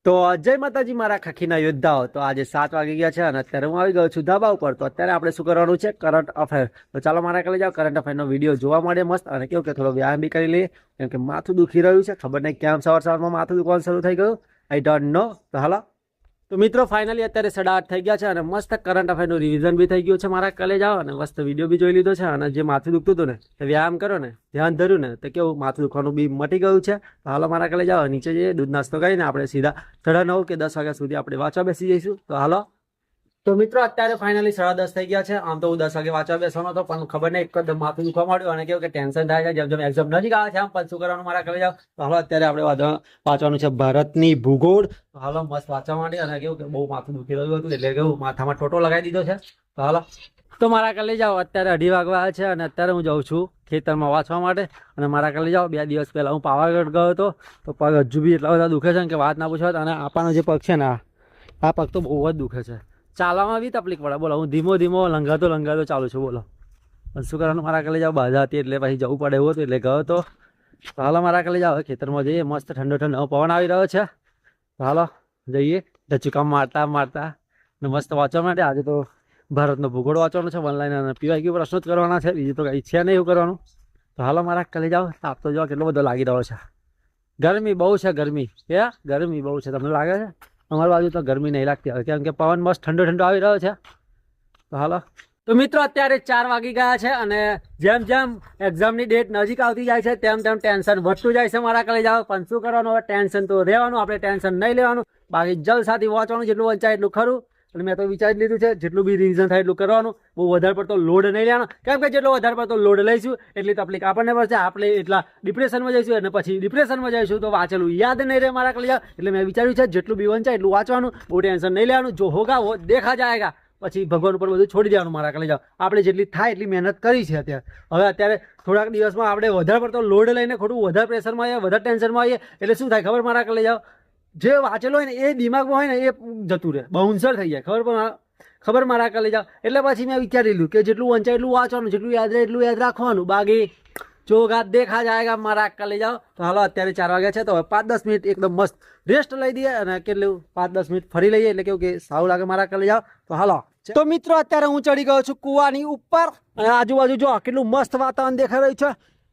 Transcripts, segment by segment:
તો જય માતાજી મારા ખખીના યોદ્ધાઓ. તો આજે 7 વાગી ગયા છે અને અત્યારે હું આવી ગયો છું ધાબા ઉપર. તો અત્યારે આપણે શું કરવાનું છે, કરંટ અફેર. તો ચાલો મારા કલે જાઓ, કરંટ અફેરનો વિડીયો જોવા મળે મસ્ત. અને કેવું કે થોડો વ્યાયામ બી કરી લઈએ, કેમ કે માથું દુખી રહ્યું છે. ખબર નહીં કેમ સવારમાં માથું દુખવાનું શરૂ થઈ ગયું, આઈ ડોન્ટ નો. તો હાલો તો મિત્રો ફાઇનલી અત્યારે 8:30 થઈ ગયા છે અને મસ્ત કરંટ અફેરનું રિવિઝન બી થઈ ગયું છે. મારા કલે જાઓ અને મસ્ત વિડીયો બી જોઈ લીધો છે. અને જે માથું દુખતું હતું ને એ વ્યાયામ કરો ને, ધ્યાન ધર્યું ને, તો કેવું માથું દુખવાનું બી મટી ગયું છે. તો હાલો મારા કલે જાઓ, નીચે જઈએ, દૂધ નાસ્તો કરીને આપણે સીધા 9:30 કે 10 વાગ્યા સુધી આપણે વાંચવા બેસી જઈશું. તો હાલો તો મિત્રો અત્યારે ફાઇનલી 10:30 થઈ ગયા છે. આમ તો હું 10 વાગે વાંચવા બેસવાનો હતો, પણ ખબર નહીં એકદમ માથું દુખવા માંડ્યું અને કેવું કે ટેન્શન થાય છે જેમ જેમ એક્ઝામ નજીક આવે છે. આમ પણ શું કરવાનું મારા કલે જાઓ. તો હાલો અત્યારે આપણે વાંચવાનું છે ભારતની ભૂગોળ. તો હાલો મસ્ત વાંચવા માંડી અને કેવું કે બહુ માથું દુખી રહ્યું હતું, એટલે કેવું માથામાં ટોટો લગાવી દીધો છે. તો હાલો તો મારા કલે જાઓ, અત્યારે 2:30 વાગવા છે અને અત્યારે હું જાઉં છું ખેતરમાં વાંચવા માટે. અને મારા કલે જાઓ, 2 દિવસ પહેલા હું પાવાગઢ ગયો હતો, તો પગ હજુ બી એટલા બધા દુખે છે કે વાત ના પૂછો. અને આપણનો જે પગ છે ને, આ પગ તો બહુ જ દુખે છે. ચાલવામાં બી તકલીફ પડે. બોલો, હું ધીમો ધીમો લંઘાતો ચાલુ છું. બોલો, પણ શું કરવાનું મારા કલે જાઓ, બાધા હતી એટલે પછી જવું પડે એવું હતું, એટલે ગયો તો. હાલો મારા કલે જાઓ, ખેતરમાં જઈએ, મસ્ત ઠંડો ઠંડો પવન આવી રહ્યો છે. તો હાલો જઈએ, ધચુકામ મારતા મારતા ને મસ્ત વાંચવા માટે. આજે તો ભારતનો ભૂગોળ વાંચવાનો છે, ઓનલાઈન અને પીવાય પ્રશ્નો જ કરવાના છે, બીજું તો કંઈ છે નહીં એવું કરવાનું. તો હાલો મારા કલે જાઓ, તાપ તો જો કેટલો બધો લાગી રહ્યો છે. ગરમી બહુ છે, ગરમી બહુ છે. તમને લાગે છે? અમારી બાજુ તો ગરમી નહીં લાગતી હવે, કેમ કે પવન મસ્ત ઠંડો ઠંડો આવી રહ્યો છે. તો હાલો તો મિત્રો અત્યારે 4 વાગી ગયા છે અને જેમ જેમ એક્ઝામની ડેટ નજીક આવતી જાય છે તેમ તેમ ટેન્શન વધતું જાય છે મારા કલે જાઓ. પણ શું કરવાનું, હવે ટેન્શન તો રહેવાનું, આપણે ટેન્શન નહીં લેવાનું. બાકી જલસાથી વાંચવાનું, જેટલું વંચાય એટલું ખરું. અને મેં તો વિચારી લીધું છે, જેટલું બી રિવિઝન થાય એટલું કરવાનું. બહુ વધારે પડતો લોડ નહીં લેવાનો, કેમ કે જેટલો વધારે પડતો લોડ લઈશું એટલી તકલીફ આપણને પડશે. આપણે એટલા ડિપ્રેશનમાં જઈશું અને પછી ડિપ્રેશનમાં જઈશું તો વાંચેલું યાદ નહીં રહે મારા કલે જાઓ. એટલે મેં વિચાર્યું છે જેટલું બી વંચાય એટલું વાંચવાનું, બહુ ટેન્શન નહીં લેવાનું. જો હોગા વો દેખા જાયગા, પછી ભગવાન ઉપર બધું છોડી દેવાનું મારા કલે જાઓ. આપણે જેટલી થાય એટલી મહેનત કરી છે અત્યારે. હવે અત્યારે થોડાક દિવસમાં આપણે વધારે પડતો લોડ લઈને ખોટું વધારે પ્રેશરમાં આવીએ, વધારે ટેન્શનમાં આવીએ, એટલે શું થાય ખબર મારા કલે જાઓ, જે વાંચેલો હોય ને એ દિમાગમાં હોય ને એ જતું રહે, બાઉન્સર થઈ જાય. ખબર મારા કલે જાઓ. એટલે પછી મેં વિચારી લીધું કે જેટલું વંચાય એટલું વાંચવાનું, જેટલું યાદ રહે એટલું યાદ રાખવાનું. બાકી ચોગા દેખા જાયગા મારા કલે જાઓ. તો હાલો અત્યારે 4 વાગ્યા છે, તો હવે 5-10 મિનિટ એકદમ મસ્ત રેસ્ટ લઈ દઈએ અને કેટલું 5-10 મિનિટ ફરી લઈએ, એટલે કેવું કે સારું લાગે મારા કલે જાઓ. તો હાલો તો મિત્રો અત્યારે હું ચડી ગયો છું કુવાની ઉપર અને આજુબાજુ જો કેટલું મસ્ત વાતાવરણ દેખાઈ રહ્યું છે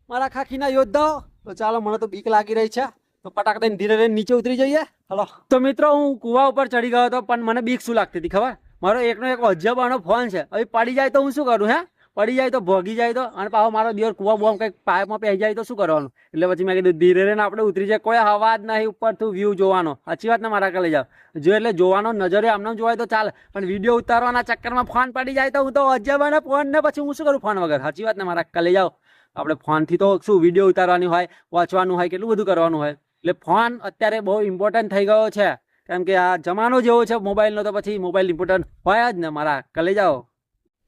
મારા ખાખીના યોદ્ધાઓ. તો ચાલો, મને તો બીક લાગી રહી છે, તો પટાક દઈને ધીરે ધીરે નીચે ઉતરી જઈએ. હલો તો મિત્રો હું કુવા ઉપર ચડી ગયો હતો, પણ મને બીક શું લાગતી હતી ખબર? મારો એકનો એક અજબાનો ફોન છે, હવે પડી જાય તો હું શું કરું? પડી જાય તો ભોગી જાય તો, અને પાછો મારો દિયોર કુવા બોમ કંઈક પાઇપમાં પહેરી જાય તો શું કરવાનું? એટલે પછી મેં કીધું ધીરે ધીરે આપણે ઉતરી જાય, કોઈ હવા જ નહીં, ઉપરથી વ્યૂ જોવાનો. સાચી વાત ને મારા કલે જાઓ, જો એટલે જોવાનો નજરે આમને જોવાય તો ચાલે, પણ વિડીયો ઉતારવાના ચક્કરમાં ફોન પડી જાય તો હું તો અજબાના ફોન ને પછી હું શું કરું ફોન વગર? સાચી વાત ને મારા કલે જાઓ. આપણે ફોનથી તો શું વિડીયો ઉતારવાની હોય, વાંચવાનું હોય, કેટલું બધું કરવાનું હોય. એટલે ફોન અત્યારે બહુ ઇમ્પોર્ટન્ટ થઈ ગયો છે, કેમ કે આ જમાનો જેવો છે મોબાઈલનો, તો પછી મોબાઈલ ઇમ્પોર્ટન્ટ હોય જ ને મારા કલે જાઓ.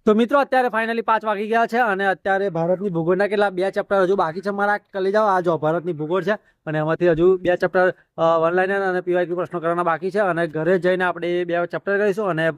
તો મિત્રો અત્યારે ફાઇનલી 5 વાગી ગયા છે અને અત્યારે ભારતની ભૂગોળના કેટલા 2 ચેપ્ટર હજુ બાકી છે મારા કલે જાઓ. આ જો ભારતની ભૂગોળ છે અને એમાંથી હજુ 2 ચેપ્ટર ઓનલાઈન અને પીવાય પ્રશ્નો કરવાના બાકી છે. અને ઘરે જઈને આપણે એ 2 ચેપ્ટર કરીશું અને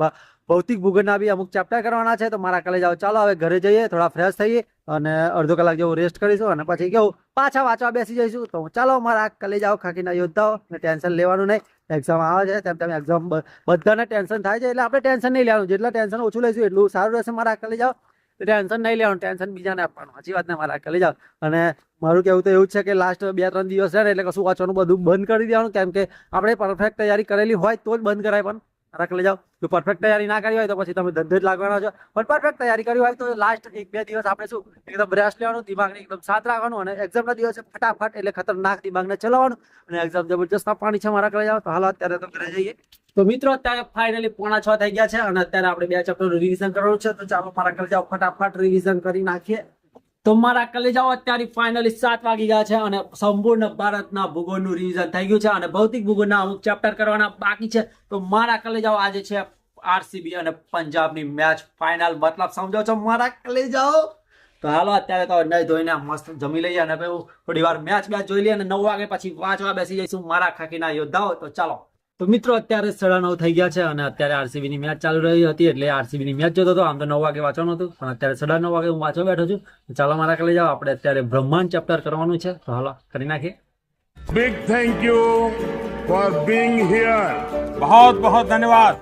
ભૌતિક ભૂગોળના બી અમુક ચેપ્ટર કરવાના છે. તો મારા કલે જાઓ, ચાલો હવે ઘરે જઈએ, થોડા ફ્રેશ થઈએ અને અડધો કલાક જેવું રેસ્ટ કરીશું અને પછી કેવું પાછા વાંચવા બેસી જઈશું. તો ચાલો મારા કલે જાઓ ખાખીના યોદ્ધાઓ, ટેન્શન લેવાનું નહીં. એક્ઝામ આવે છે તેમ તેમ એક્ઝામ બધાને ટેન્શન થાય છે, એટલે આપણે ટેન્શન નહીં લેવાનું. જેટલા ટેન્શન ઓછું લઈશું એટલું સારું રહેશે મારા કલે જાઓ. ટેન્શન નહીં લેવાનું, ટેન્શન બીજાને આપવાનું. સાચી વાત ને મારા કલે જાઓ. અને મારું કહેવું તો એવું જ છે કે લાસ્ટ 2-3 દિવસ છે ને એટલે કશું વાંચવાનું બધું બંધ કરી દેવાનું, કેમ કે આપણે પરફેક્ટ તૈયારી કરેલી હોય તો જ બંધ કરાય. પણ મારા કલે જાઓ, જો પરફેક્ટ તૈયારી ના કરી હોય તો પછી તમે ધંધે જ લાગવાના છો. પણ પરફેક્ટ તૈયારી કરી હોય તો લાસ્ટ 1-2 દિવસ આપણે શું એકદમ રેસ્ટ લેવાનું, દિમાગને એકદમ શાંત રાખવાનું અને એક્ઝામના દિવસે ફટાફટ એટલે ખતરનાક દિમાગને ચલાવવાનું અને એક્ઝામ જબરજસ્ત આપવાની છે મારા કલે જાઓ. તો હાલ અત્યારે તો ઘરે જઈએ. તો મિત્રો અત્યારે ફાઇનલી 5:45 થઈ ગયા છે અને અત્યારે આપણે 2 ચેપ્ટરનું રિવિઝન કરવાનું છે. તો ચાલો મારા કલે જાઓ, ફટાફટ રિવિઝન કરી નાખીએ. તો મારા કલે જાઓ, અત્યારે ફાઇનલી 7 વાગી ગયા છે અને સંપૂર્ણ ભારતના ભૂગોળનું રિવિઝન થઈ ગયું છે અને ભૌતિક ભૂગોળના અમુક ચેપ્ટર કરવાના બાકી છે. તો મારા કલે જાઓ, આજે છે આરસીબી અને પંજાબની મેચ ફાઇનલ, મતલબ સમજો છો મારા કલે જાઓ. તો હાલો અત્યારે તો નહીં ધોઈને મસ્ત જમી લઈએ અને થોડી વાર મેચ જોઈ લઈએ અને 9 વાગે પછી વાંચવા બેસી જઈશું મારા ખાખીના યોદ્ધાઓ. તો ચાલો. તો મિત્રો અત્યારે 9:30 થઈ ગયા છે અને અત્યારે આરસીબી ની મેચ ચાલુ રહી હતી, એટલે આરસીબી ની મેચ જોતો હતો. આમ તો 9 વાગે વાંચવાનું હતું, પણ અત્યારે 9:30 વાગે હું વાંચવા બેઠો છું. ચાલો મારા કલે જાઓ, આપણે અત્યારે બ્રહ્માંડ ચેપ્ટર કરવાનું છે. તો હાલો કરી નાખીએ. Big thank you for being here. बहुत बहुत धन्यवाद।